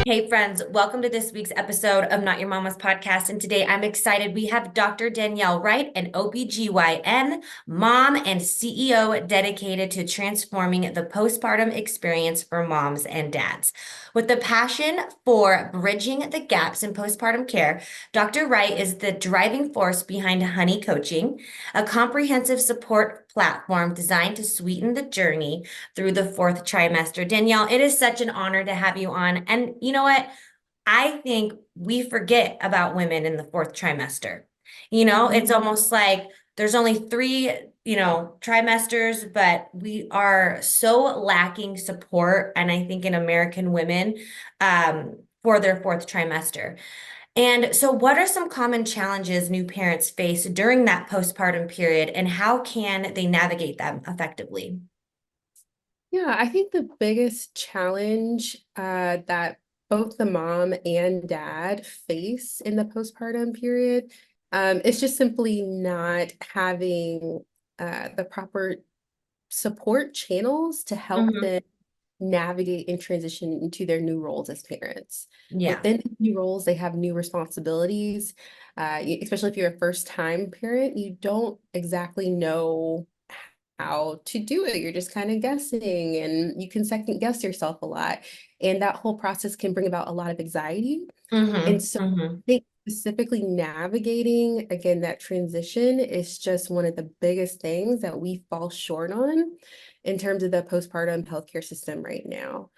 Hey friends, welcome to this week's episode of Not Your Mama's Podcast. And today I'm excited. We have Dr. Danielle Wright, an OBGYN, mom, and CEO dedicated to transforming the postpartum experience for moms and dads. With a passion for bridging the gaps in postpartum care, Dr. Wright is the driving force behind Honey Coaching, a comprehensive support platform designed to sweeten the journey through the fourth trimester. Danielle, it is such an honor to have you on. And you know what? I think we forget about women in the fourth trimester. It's almost like there's only three, trimesters, but we are so lacking support. And I think in American women, for their fourth trimester. And so, what are some common challenges new parents face during that postpartum period, and how can they navigate them effectively? Yeah, I think the biggest challenge that both the mom and dad face in the postpartum period is just simply not having the proper support channels to help Hmm. them navigate and transition into their new roles as parents. Yeah. Within these new roles, they have new responsibilities. Especially if you're a first-time parent, you don't exactly know how to do it. You're just kind of guessing and you can second guess yourself a lot. And that whole process can bring about a lot of anxiety. And Hmm. so Hmm. I think specifically navigating, again, that transition is just one of the biggest things that we fall short on in terms of the postpartum healthcare system right now.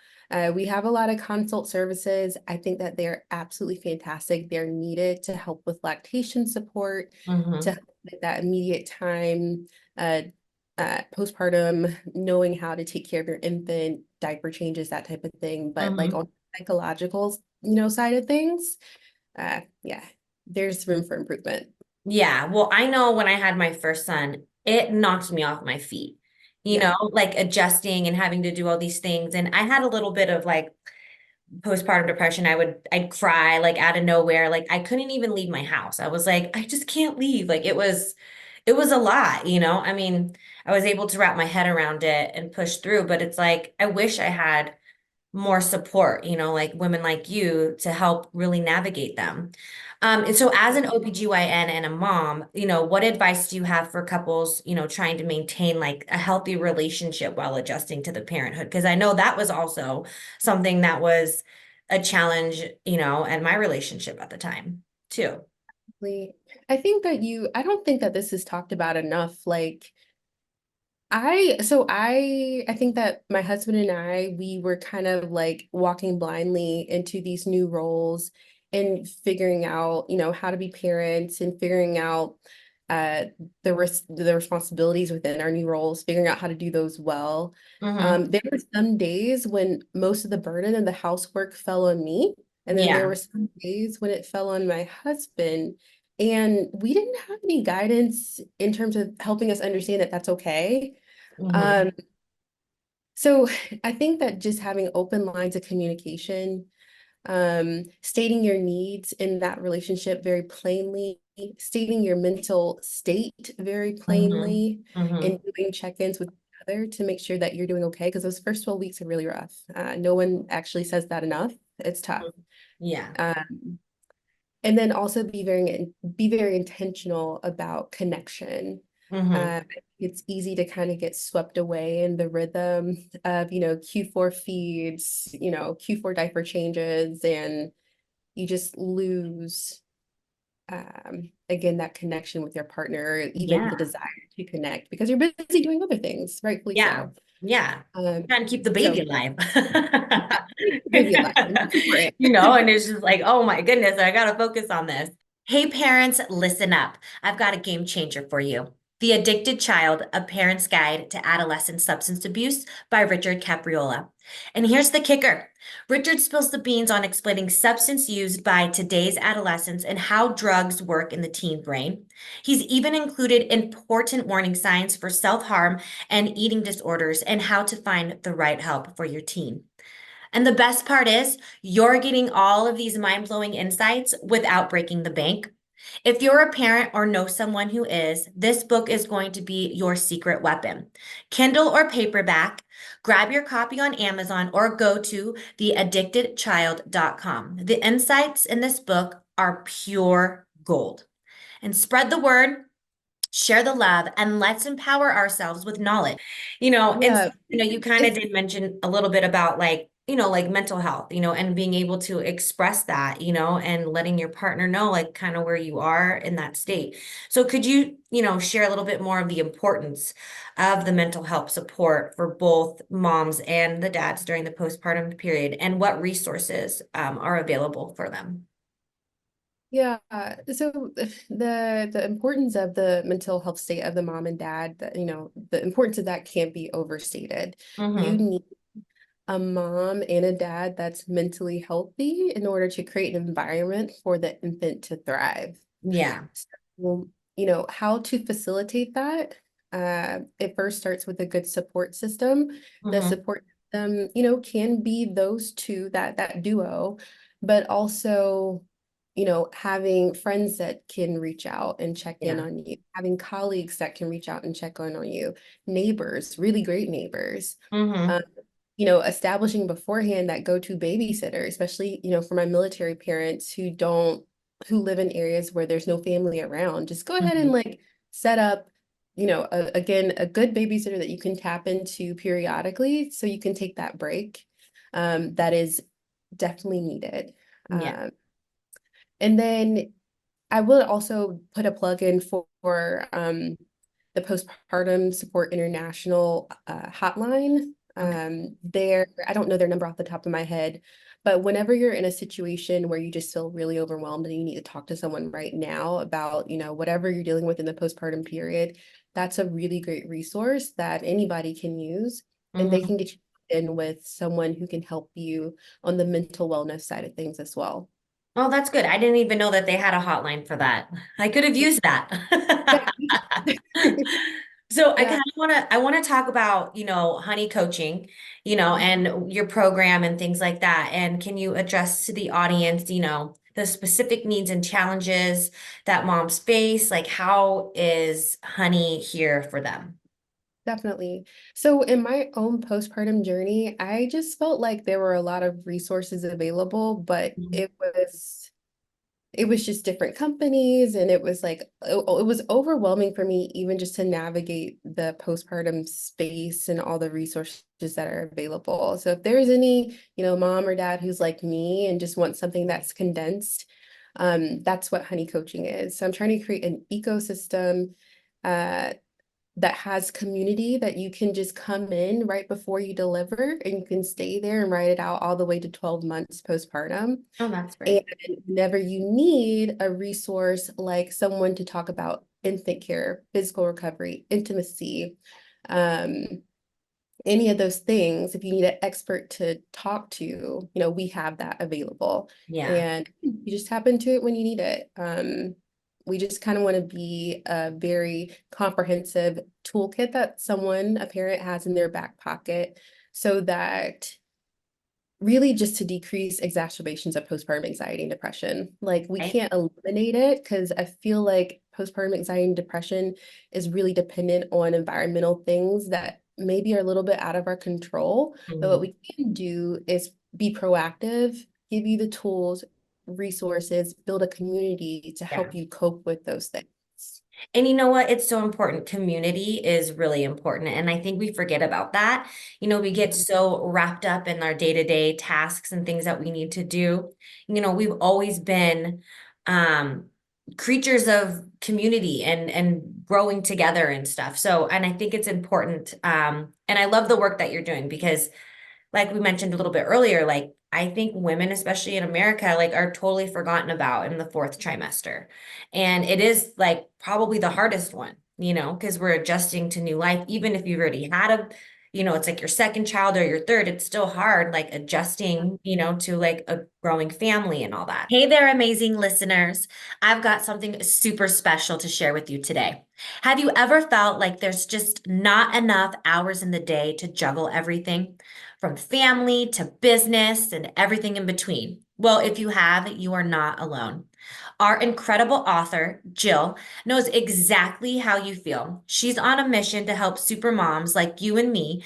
We have a lot of consult services. I think that they're absolutely fantastic. They're needed to help with lactation support, to Hmm. help with that immediate time, uh, postpartum, knowing how to take care of your infant, diaper changes, that type of thing. But like Hmm. on psychological, side of things, yeah, there's room for improvement. Yeah. Well, I know when I had my first son, it knocked me off my feet, Yeah. like adjusting and having to do all these things. And I had a little bit of like postpartum depression. I'd cry like out of nowhere. Like I couldn't even leave my house. I was like, I just can't leave. Like it was a lot. I mean, I was able to wrap my head around it and push through, but it's like, I wish I had more support, like women like you to help really navigate them. And so as an OBGYN and a mom, what advice do you have for couples, trying to maintain like a healthy relationship while adjusting to the parenthood? Because I know that was also something that was a challenge, and my relationship at the time too. I don't think that this is talked about enough. I think that my husband and we were kind of like walking blindly into these new roles and figuring out, how to be parents and figuring out uh the responsibilities within our new roles, figuring out how to do those well. Hmm. There were some days when most of the burden of the housework fell on me, and then there Yeah. were some days when it fell on my husband. And we didn't have any guidance in terms of helping us understand that that's okay. Hmm. um, so I think that just having open lines of communication, stating your needs in that relationship very plainly, stating your mental state very Hmm. plainly, and Hmm. doing check-ins with each other to make sure that you're doing okay, because those first 12 weeks are really rough. No one actually says that enough. It's tough. Yeah. Um, and then also be very intentional about connection. Hmm. It's easy to kind of get swept away in the rhythm of, Q4 feeds, Q4 diaper changes, and you just lose, again, that connection with your partner, even the Yeah. desire to connect because you're busy doing other things, rightfully Yeah. so. Yeah. Um, Trying to keep the baby so alive. yeah, keep the baby alive. Important. And it's just like, oh my goodness, I gotta focus on this. Hey, parents, listen up. I've got a game changer for you. The Addicted Child, A Parent's Guide to Adolescent Substance Abuse by Richard Capriola. And here's the kicker. Richard spills the beans on explaining substance used by today's adolescents and how drugs work in the teen brain. He's even included important warning signs for self-harm and eating disorders and how to find the right help for your teen. And the best part is, you're getting all of these mind blowing insights without breaking the bank. If you're a parent or know someone who is, this book is going to be your secret weapon. Kindle or paperback, grab your copy on Amazon or go to theaddictedchild.com. The insights in this book are pure gold. And spread the word, share the love, and let's empower ourselves with knowledge. And so, Yeah, you kind of it's did mention a little bit about like, like mental health, and being able to express that, and letting your partner know like kind of where you are in that state. So could you, share a little bit more of the importance of the mental health support for both moms and the dads during the postpartum period and what resources are available for them? Yeah, so the importance of the mental health state of the mom and dad, that the importance of that can't be overstated. You Mm-hmm. need a mom and a dad that's mentally healthy in order to create an environment for the infant to thrive. Yeah. So, how to facilitate that? It first starts with a good support system. The Mm-hmm. support system, can be those two, that duo, but also, having friends that can reach out and check in Yeah. on you, having colleagues that can reach out and check in on you, neighbors, really great neighbors. Mm-hmm. Um, establishing beforehand that go-to babysitter, especially, for my military parents who live in areas where there's no family around, just go ahead and Mm-hmm. like set up, again, a good babysitter that you can tap into periodically so you can take that break. That is definitely needed. Yeah. Um, and then I will also put a plug in for the Postpartum Support International hotline. Okay. I don't know their number off the top of my head, but whenever you're in a situation where you just feel really overwhelmed and you need to talk to someone right now about, whatever you're dealing with in the postpartum period, that's a really great resource that anybody can use, and they Mm-hmm. can get you in with someone who can help you on the mental wellness side of things as well. Oh, that's good. I didn't even know that they had a hotline for that. I could have used Yeah. that. So I kind Yeah, of want to talk about, honey coaching, and your program and things like that. And can you address to the audience, the specific needs and challenges that moms face? Like how is honey here for them? definitely. So in my own postpartum journey, I just felt like there were a lot of resources available, but Mhm. it was just different companies, and it was like it was overwhelming for me even just to navigate the postpartum space and all the resources that are available. So if there's any, mom or dad who's like me and just wants something that's condensed, that's what honey coaching is. So I'm trying to create an ecosystem uh that has community that you can just come in right before you deliver, and you can stay there and ride it out all the way to 12 months postpartum. Oh, that's And great. whenever you need a resource like someone to talk about infant care, physical recovery, intimacy, um, any of those things, if you need an expert to talk to, we have that available. Yeah. And you just tap into it when you need it. We just kind of want to be a very comprehensive toolkit that a parent has in their back pocket, so that really just to decrease exacerbations of postpartum anxiety and depression. Like we Right. can't eliminate it, because I feel like postpartum anxiety and depression is really dependent on environmental things that maybe are a little bit out of our control. But what Mhm. we can do is be proactive, give you the tools, resources, build a community to Yeah. help you cope with those things. And you know what? It's so important. Community is really important. And I think we forget about that. We get so wrapped up in our day-to-day tasks and things that we need to do. We've always been um creatures of community and growing together and stuff. So, and I think it's important. And I love the work that you're doing because like we mentioned a little bit earlier, like I think women, especially in America, like are totally forgotten about in the fourth trimester. And it is like probably the hardest one, because we're adjusting to new life. Even if you've already had it's like your second child or your third, it's still hard, like adjusting, to like a growing family and all that. Hey there, amazing listeners. I've got something super special to share with you today. Have you ever felt like there's just not enough hours in the day to juggle everything? From family to business and everything in between. Well, if you have, you are not alone. Our incredible author, Jill, knows exactly how you feel. She's on a mission to help supermoms like you and me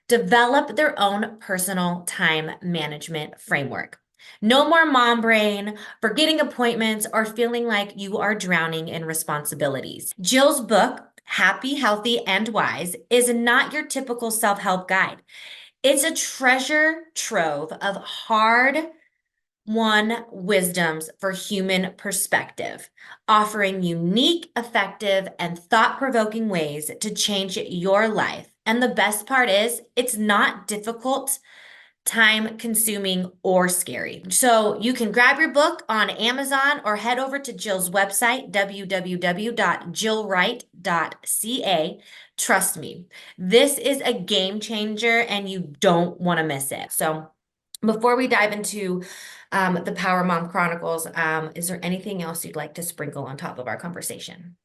develop their own personal time management framework. No more mom brain, forgetting appointments, or feeling like you are drowning in responsibilities. Jill's book, Happy, Healthy, and Wise, is not your typical self help guide. It's a treasure trove of hard won wisdoms for human perspective, offering unique, effective, and thought provoking ways to change your life. And the best part is, it's not difficult, time consuming, or scary. So you can grab your book on Amazon or head over to Jill's website, www.jillwright.ca. Trust me, this is a game changer and you don't want to miss it. So before we dive into the Power Mom Chronicles, is there anything else you'd like to sprinkle on top of our conversation?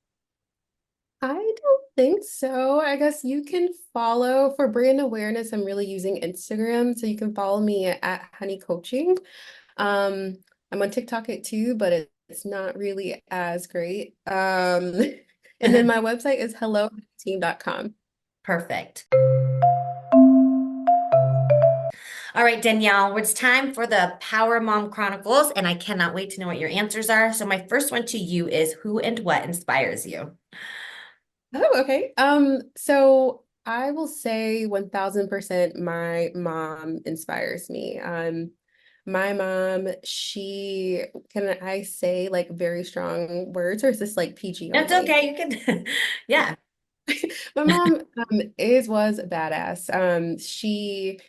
I don't think so. I guess you can follow for brand awareness. I'm really using Instagram, so you can follow me at Honey Coaching. I'm on TikTok it too, but it's not really as great. And then my website is helloteam.com. Perfect. All right, Danielle, it's time for the Power Mom Chronicles, and I cannot wait to know what your answers are. So my first one to you is who and what inspires you? Oh, okay. So I will say 1000% my mom inspires me. My mom, she, can I say like very strong words, or is this like PG That's only? okay. You can, yeah. My mom was a badass. She,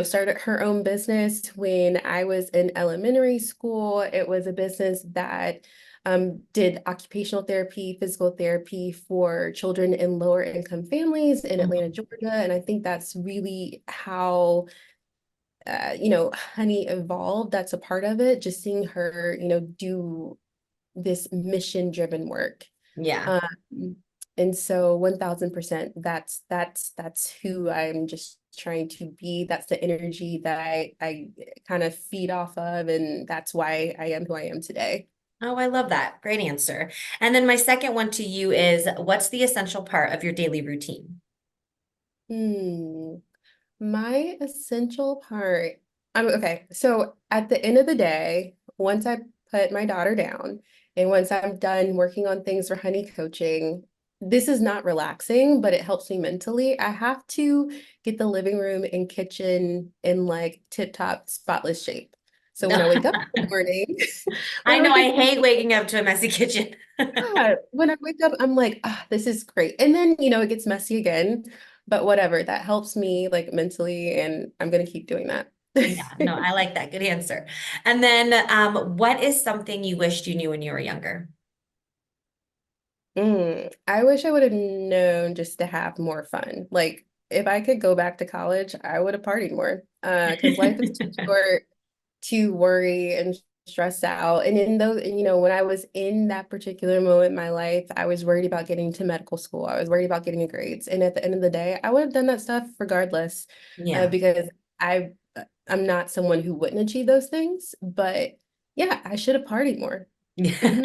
started her own business when I was in elementary school. It was a business that did occupational therapy, physical therapy for children in lower income families in Atlanta, Mhm. Georgia. And I think that's really how Honey evolved. That's a part of it. Just seeing her, do this mission driven work. Yeah. Um, and so 1000%, that's who I'm just trying to be. That's the energy that I kind of feed off of, and that's why I am who I am today. Oh, I love that. Great answer. And then my second one to you is what's the essential part of your daily routine? Hmm. My essential part. Okay. So at the end of the day, once I put my daughter down and once I'm done working on things for honey coaching, this is not relaxing, but it helps me mentally. I have to get the living room and kitchen in like tip-top spotless shape. So when I wake up in the morning, when I I know wake up I hate waking up to a messy kitchen. yeah, when I wake up, I'm like, ah, this is great. And then, it gets messy again, but whatever, that helps me like mentally, and I'm gonna keep doing that. Yeah, no, I like that. Good answer. And then, what is something you wished you knew when you were younger? I wish I would have known just to have more fun. Like, if I could go back to college, I would have partied more. Because life is too short to worry and stress out. And in those, and, when I was in that particular moment in my life, I was worried about getting to medical school. I was worried about getting the grades. And at the end of the day, I would have done that stuff regardless, Yeah. because I'm not someone who wouldn't achieve those things. But yeah, I should have partied more. You're Hmm.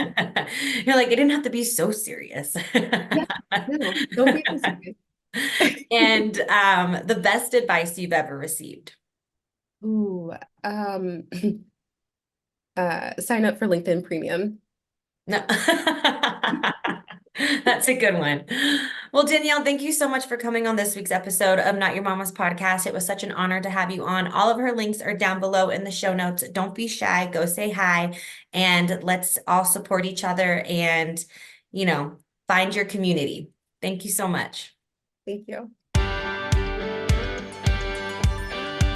like, it didn't have to be so serious. Yeah, no, don't be so serious. And the best advice you've ever received. Ooh, sign up for LinkedIn Premium. No. That's a good one. Well, Danielle, thank you so much for coming on this week's episode of Not Your Mama's Podcast. It was such an honor to have you on. All of her links are down below in the show notes. Don't be shy, go say hi, and let's all support each other and, you know, find your community. Thank you so much. Thank you.